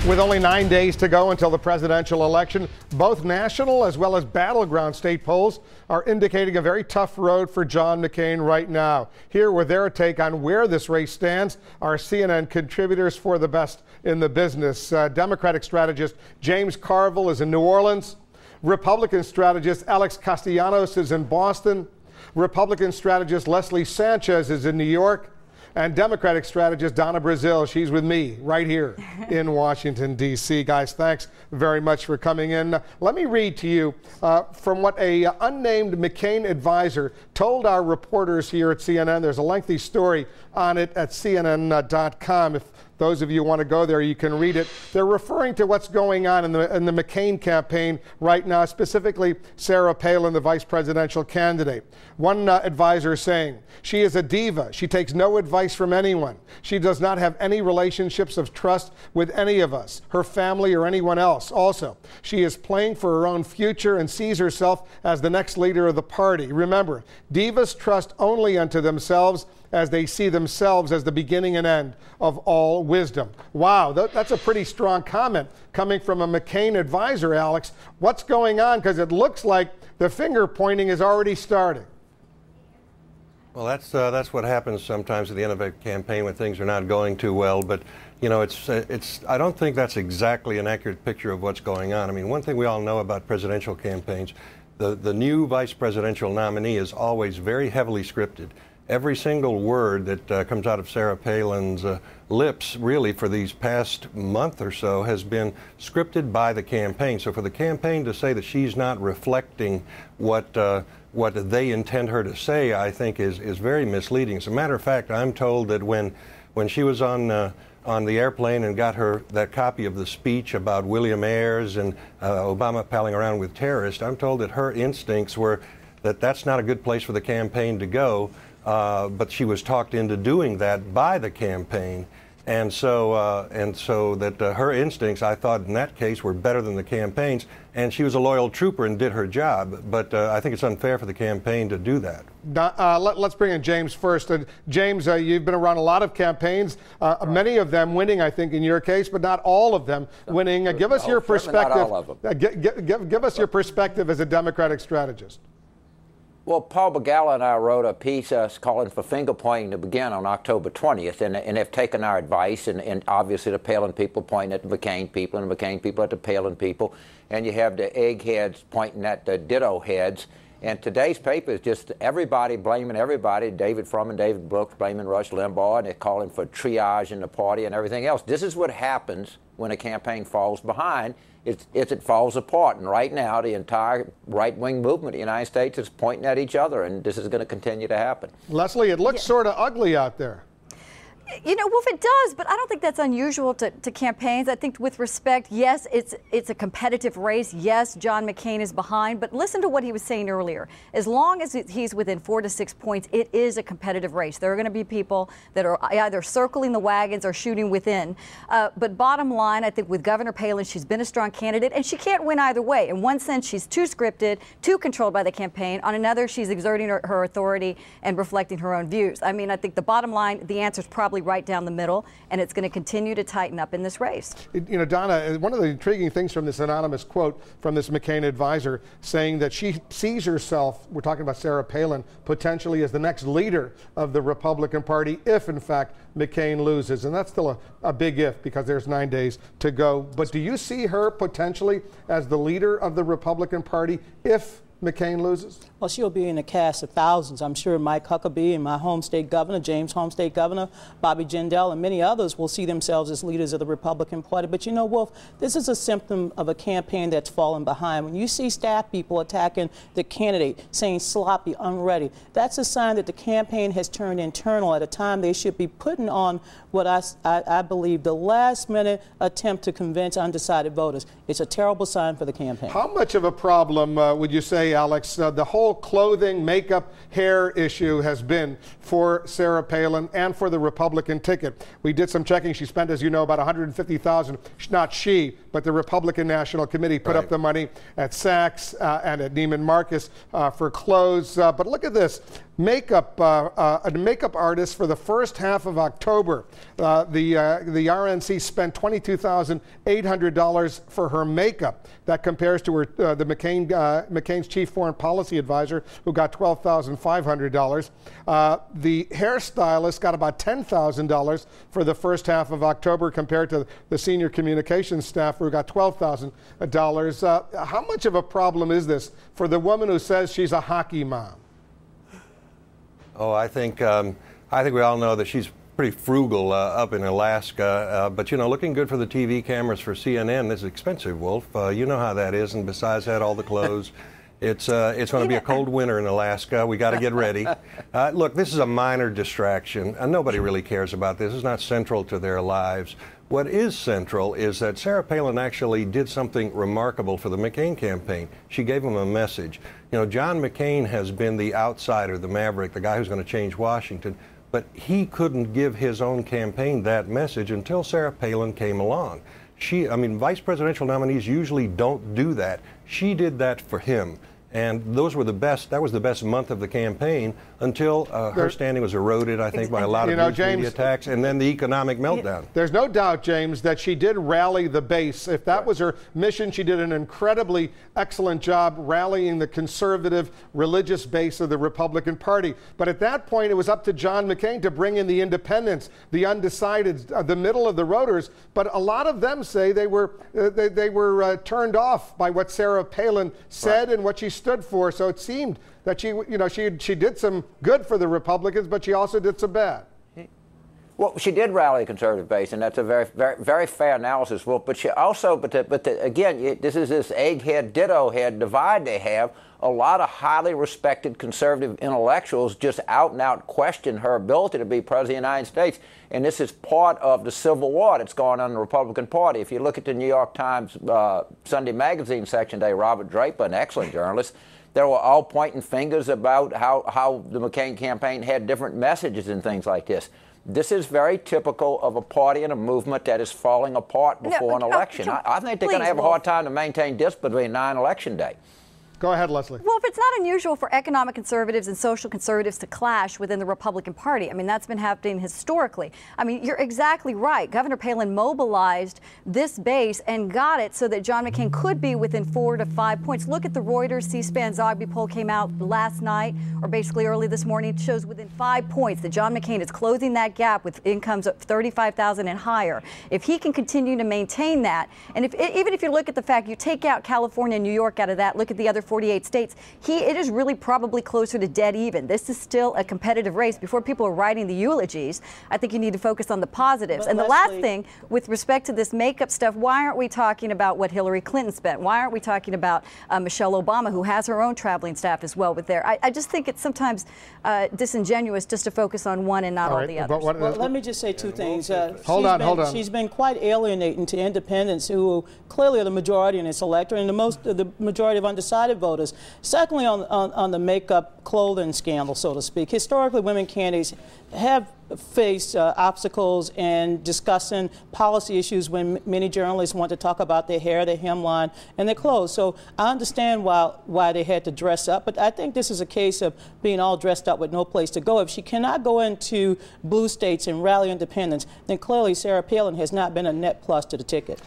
With only 9 days to go until the presidential election, both national as well as battleground state polls are indicating a very tough road for John McCain right now. Here with their take on where this race stands are CNN contributors for the best in the business. Democratic strategist James Carville is in New Orleans. Republican strategist Alex Castellanos is in Boston. Republican strategist Leslie Sanchez is in New York. And Democratic strategist Donna Brazile, she's with me right here in Washington, D.C. Guys, thanks very much for coming in. Let me read to you from what a unnamed McCain advisor told our reporters here at CNN. There's a lengthy story on it at CNN.com. If those of you want to go there, you can read it. They're referring to what's going on in the McCain campaign right now, specifically Sarah Palin, the vice presidential candidate. One advisor is saying, she is a diva. She takes no advice from anyone. She does not have any relationships of trust with any of us, her family or anyone else. Also, she is playing for her own future and sees herself as the next leader of the party. Remember, divas trust only unto themselves, as they see themselves as the beginning and end of all wisdom. Wow, that's a pretty strong comment coming from a McCain advisor, Alex. What's going on? Because it looks like the finger pointing is already starting. Well, that's what happens sometimes at the end of a campaign when things are not going too well. But you know, I don't think that's exactly an accurate picture of what's going on. I mean, one thing we all know about presidential campaigns, the new vice presidential nominee is always very heavily scripted. Every single word that comes out of Sarah Palin's lips, really, for these past month or so, has been scripted by the campaign. So for the campaign to say that she's not reflecting what they intend her to say, I think is very misleading. As a matter of fact, I'm told that when she was on the airplane and got that copy of the speech about William Ayers and Obama palling around with terrorists, I'm told that her instincts were that that's not a good place for the campaign to go. But she was talked into doing that by the campaign, and so that her instincts, I thought in that case, were better than the campaign's, and she was a loyal trooper and did her job. But I think it's unfair for the campaign to do that. Let's bring in James first. James, you've been around a lot of campaigns, many of them winning, I think, in your case, but not all of them winning. Give us your perspective. Not all of them. Give us your perspective as a Democratic strategist. Well, Paul Begala and I wrote a piece calling for finger pointing to begin on October 20th, and have taken our advice, and obviously the Palin people pointing at the McCain people, and the McCain people at the Palin people, and you have the eggheads pointing at the ditto heads. And today's paper is just everybody blaming everybody, David Frum and David Brooks blaming Rush Limbaugh, and they're calling for triage in the party and everything else. This is what happens when a campaign falls behind. It falls apart, and right now the entire right-wing movement of the United States is pointing at each other, and this is going to continue to happen. Leslie, it looks sort of ugly out there. You know, Wolf, it does, but I don't think that's unusual to campaigns. I think with respect, yes, it's a competitive race. Yes, John McCain is behind, but listen to what he was saying earlier. As long as he's within 4 to 6 points, it is a competitive race. There are going to be people that are either circling the wagons or shooting within. But bottom line, I think with Governor Palin, she's been a strong candidate, and she can't win either way. In one sense, she's too scripted, too controlled by the campaign. On another, she's exerting her authority and reflecting her own views. I mean, I think the bottom line, the answer is probably right down the middle, and it's going to continue to tighten up in this race. You know, Donna, one of the intriguing things from this anonymous quote from this McCain advisor saying that she sees herself, we're talking about Sarah Palin, potentially as the next leader of the Republican Party if, in fact, McCain loses. And that's still a big if, because there's 9 days to go. But do you see her potentially as the leader of the Republican Party if McCain loses? Well, she'll be in a cast of thousands. I'm sure Mike Huckabee and my home state governor, James home state governor, Bobby Jindal, and many others will see themselves as leaders of the Republican Party. But you know, Wolf, this is a symptom of a campaign that's fallen behind. When you see staff people attacking the candidate, saying sloppy, unready, that's a sign that the campaign has turned internal at a time they should be putting on what I believe the last-minute attempt to convince undecided voters. It's a terrible sign for the campaign. How much of a problem would you say, Alex, the whole clothing, makeup, hair issue has been for Sarah Palin and for the Republican ticket? We did some checking. She spent, as you know, about $150,000. Not she, but the Republican National Committee put up the money at Saks and at Neiman Marcus for clothes. But look at this. makeup artist for the first half of October. The RNC spent $22,800 for her makeup. That compares to her the McCain's chief foreign policy advisor, who got $12,500. The hairstylist got about $10,000 for the first half of October, compared to the senior communications staff, who got $12,000. How much of a problem is this for the woman who says she's a hockey mom? Oh, I think we all know that she's pretty frugal up in Alaska, but looking good for the TV cameras for CNN is expensive, Wolf. You know how that is, and besides that, all the clothes. It's going to be a cold winter in Alaska. We got to get ready. Look, this is a minor distraction, and nobody really cares about this. It's not central to their lives. What is central is that Sarah Palin actually did something remarkable for the McCain campaign. She gave him a message. John McCain has been the outsider, the maverick, the guy who's going to change Washington, but he couldn't give his own campaign that message until Sarah Palin came along. Vice presidential nominees usually don't do that. She did that for him. And that was the best month of the campaign until her standing was eroded, I think, by a lot of media attacks, and then the economic meltdown. There's no doubt, James, that she did rally the base. If that was her mission, she did an incredibly excellent job rallying the conservative religious base of the Republican Party. But at that point, it was up to John McCain to bring in the independents, the undecided, the middle of the roaders. But a lot of them say they were turned off by what Sarah Palin said and what she stood for. So it seemed that she did some good for the Republicans, but she also did some bad. Well, she did rally a conservative base, and that's a very, very, very fair analysis. Well, but she also, again, this is this egghead, ditto head divide they have. A lot of highly respected conservative intellectuals just out and out question her ability to be president of the United States. And this is part of the civil war that's going on in the Republican Party. If you look at the New York Times Sunday Magazine section today, Robert Draper, an excellent journalist, they were all pointing fingers about how the McCain campaign had different messages and things like this. This is very typical of a party and a movement that is falling apart before an election. I think they're going to have a hard time to maintain discipline between now and Election Day. Go ahead, Leslie. Well, if it's not unusual for economic conservatives and social conservatives to clash within the Republican Party, that's been happening historically. You're exactly right. Governor Palin mobilized this base and got it so that John McCain could be within 4 to 5 points. Look at the Reuters C-SPAN Zogby poll came out last night, or basically early this morning. It shows within 5 points that John McCain is closing that gap with incomes of $35,000 and higher. If he can continue to maintain that, and even if you look at the fact you take out California and New York out of that, look at the other 48 states, it is really probably closer to dead even. This is still a competitive race. Before people are writing the eulogies, I think you need to focus on the positives. And the last thing, with respect to this makeup stuff, why aren't we talking about what Hillary Clinton spent? Why aren't we talking about Michelle Obama, who has her own traveling staff as well with there? I just think it's sometimes disingenuous just to focus on one and not all the others. Well, let me just say two things. Hold on. She's been quite alienating to independents, who clearly are the majority in this electorate and the majority of undecided voters. Secondly, on the makeup clothing scandal, so to speak, historically women candidates have faced obstacles in discussing policy issues when many journalists want to talk about their hair, their hemline, and their clothes. So I understand why they had to dress up, but I think this is a case of being all dressed up with no place to go. If she cannot go into blue states and rally independents, then clearly Sarah Palin has not been a net plus to the ticket.